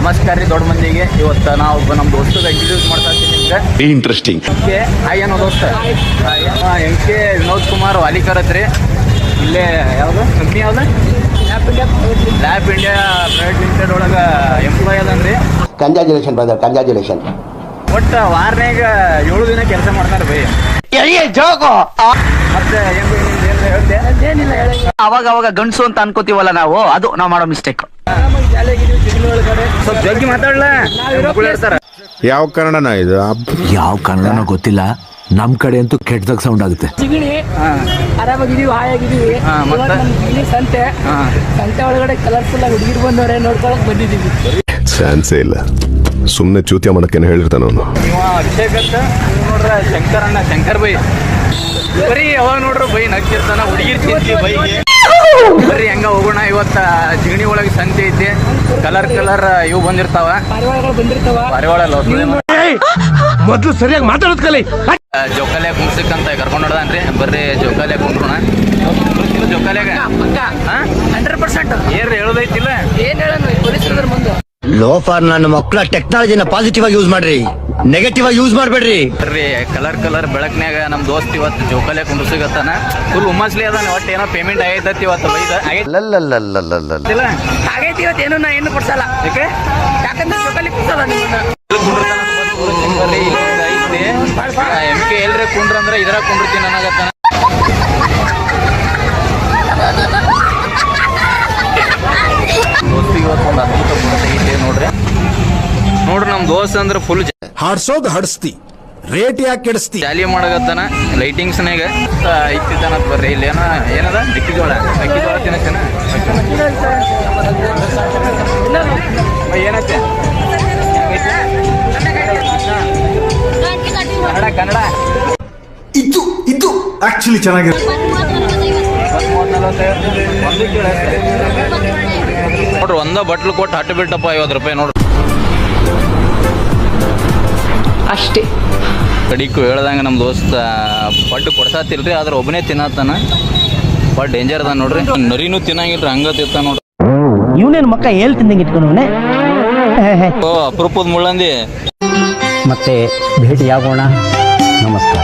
ನಮಸ್ಕಾರ ರೀ ದೊಡ್ಡ ಮಂದಿಗೆ. ಇವತ್ತು ನಾವು ನಮ್ಮ ದೋಸ್ತಗೆ ಇಂಟ್ರಡ್ಯೂಸ್ ಮಾಡ್ತಾ ಇದ್ದೀನಿ ನಿಮ್ಗೆ. ಇಂಟ್ರೆಸ್ಟಿಂಗ್. ಏನೋ ದೋಸ್ತ ಎಂ ಕೆ ವಿನೋದ್ ಕುಮಾರ್ ವಾಲಿಕರ್ ಹತ್ರಿ. ಇಲ್ಲೇ ಯಾವುದು ಕಂಪ್ನಿ ಯಾವ್ದು ಲ್ಯಾಬ್ ಇಂಡಿಯಾ ಪ್ರೈವೇಟ್ ಲಿಮಿಟೆಡ್ ಒಳಗೆ ಎಂಪ್ಲಾಯ್ ಅದನ್ರಿ. Congratulation brother, congratulation. ಒಟ್ಟು ವಾರನಾಗ 7 ದಿನ ಕೆಲಸ ಮಾಡ್ತಾರೆ ಬೈ. ಮತ್ತೆ ಅವಾಗ ಗಂಡಸು ಅಂತ ಅನ್ಕೋತೀವಲ್ಲ ನಾವು, ಅದು ನಾವು ಮಾಡೋ ಮಿಸ್ಟೇಕ್. ಸ್ವಲ್ಪ ಜಗ್ಗಿ ಮಾತಾಡ್ಲ ಹೇಳ್ತಾರ. ಯಾವ ಕನ್ನಡನ ಇದು? ಯಾವ ಕನ್ನಡನೋ ಗೊತ್ತಿಲ್ಲ, ನಮ್ ಕಡೆ ಅಂತೂ ಕೆಟ್ಟದಾಗ ಸೌಂಡ್ ಆಗುತ್ತೆ. ಆರಾಮಾಗಿದೀವಿ, ಹಾಯಾಗಿದೀವಿ. ಸಂತೆ ಒಳಗಡೆ ಕಲರ್ಫುಲ್ ಆಗಿ ಹುಡುಗಿರು ಬಂದವ್ರೆ, ನೋಡ್ಕೊಳಕ್ ಬಂದಿದೀವಿ. ಚಾನ್ಸೇ ಇಲ್ಲ, ಸುಮ್ನೆ ಚೂತ್ಯ ಮಾಡಕ್ಕೇನು ಹೇಳಿರ್ತಾನ ಅವನು. ನೀವು ಅಭಿಷೇಕ್ ಅಂತ ನೋಡ್ರ ಶಂಕರ್ ಬೈ ಬರೀ ಯಾವಾಗ ನೋಡ್ರ ಬೈ ನಗ್ತಿರ್ತಾನ. ಹುಡುಗಿರ್ ತಿಂತಿ ಬೈಗೆ ಬರ್ರಿ ಹೆಂಗ ಹೋಗೋಣ. ಇವತ್ತ ಜಿಗಣಿ ಒಳಗೆ ಸಂತೆ ಐತಿ. ಕಲರ್ ಇವು ಬಂದಿರ್ತಾವ, ಪಾರಿವಾಳಗಳು ಬಂದಿರ್ತಾವ. ಪಾರಿವಾಳಲ್ಲ ಮೊದ್ಲು ಸರಿಯಾಗಿ ಮಾತಾಡೋದ್ ಕಲಿ. ಜೋಕಾಲೆ ಕುಂಡ್ಸಕ್ಕಂತ ಕರ್ಕೊಂಡು ಹೊಡ್ದಾನ್ರಿ. ಬರ್ರಿ ಜೋಕಾಲೆ ಕುಂಡ್ರೋಣ. ಜೋಕಾಲ್ಯಾಗ 100% ಏನ್ರಿ ಹೇಳೋದೈತಿಲ್ಲ. ಏನ್ ಹೇಳೋಣ ಪೊಲೀಸರ ಮುಂದೆ. ಲೋಫಾರ್ ನನ್ನ ಮಕ್ಕಳ ಟೆಕ್ನಾಲಜಿನ ಪಾಸಿಟಿವ್ ಆಗಿ ಯೂಸ್ ಮಾಡ್ರಿ, ನೆಗೆಟಿವ್ ಆಗಿ ಯೂಸ್ ಮಾಡ್ಬೇಡ್ರಿ. ಬರ್ರಿ ಕಲರ್ ಬೆಳಕ್ನ್ಯಾಗ ನಮ್ ದೋಸ್ತ್ ಇವತ್ತು ಜೋಕಾಲೆ ಕುಂಡ್ಸಕತ್ತಾನ. ಫುಲ್ ಹುಮ್ಮಸ್ಲಿ ಅದಾನ. ಒಟ್ಟು ಏನೋ ಪೇಮೆಂಟ್ ಆಗೈತಿ ಇವತ್ತು. ಬೈದ ಆಗೈತಿ ಇವತ್ತು. ಏನು ನಾ ಏನು ಕೊಡ್ಸಲ್ಲ. ಯಾಕೆ? ಯಾಕಂದ್ರೆ ಜೊತೆಲಿ ಕೂಸಲ್ಲ ನಿಮ್ಮನ್ನ. ಎಂ ಕೆ ಎಲ್ರಿ ಕುಂಡ್ರ ಅಂದ್ರೆ ಇದ್ರಾಗ ಕುಂಡಿರ್ತೀನಿ ಅನ್ನಗತ್ತಾನ. ದೋಸ್ತಿಗೆ ಇವತ್ತು ಒಂದು ಅದ್ಭುತ ಗುಣ ತೆಗಿತೇವೆ ನೋಡ್ರಿ. ನಮ್ ದೋಸ್ತ್ ಅಂದ್ರೆ ಫುಲ್ ಹಾಡ್ಸೋದ್ ಹಡ್ಸ್ತಿ, ರೇಟ್ ಯಾಕೆ ಕೆಡಿಸ್ತಿ? ಜಾಲಿ ಮಾಡಕತ್ತಾನ. ಲೈಟಿಂಗ್ಸ್ನಾಗ ಐತಿದ್ದಾನ. ಬರ್ರಿ ಇಲ್ಲಿ ಏನದ ಮೆಕ್ಕೆಜೋಳ ತಿನ್ನತ್ತೇನ ಏನತ್ತೆ ಕನ್ನಡ ಇದು ಆಕ್ಚುಲಿ ಚೆನ್ನಾಗಿದೆ. ನೋಡ್ರಿ ಒಂದ ಬಟ್ಲು ಕೊಟ್ಟು ಹಟ್ಟು ಬಿಟ್ಟಪ್ಪ 50 ರೂಪಾಯಿ ನೋಡ್ರಿ ಅಷ್ಟೇ. ಕಡಿಕು ಹೇಳ್ದಂಗ ನಮ್ಮ ದೋಸ್ತ ಪಡ್ಡು ಕೊಡ್ಸಾತಿಲ್ರಿ, ಆದ್ರೆ ಒಬ್ಬನೇ ತಿನ್ನತ್ತಾನ. ಪಡ್ ಡೇಂಜರ್ ಅದ ನೋಡ್ರಿ. ನರಿನೂ ತಿನ್ನಂಗಿಲ್ರಿ, ಹಂಗ ತಿಂತ ನೋಡ್ರಿ. ಇವನೇನು ಮಕ್ಕ ಹೇಳ್ತಿದ್ದಂಗೆ ಇಟ್ಕೊಂಡವನೆ. ಅಪರೂಪದ ಮುಳ್ಳಂದಿ. ಮತ್ತೆ ಭೇಟಿಯಾಗೋಣ. ನಮಸ್ಕಾರ.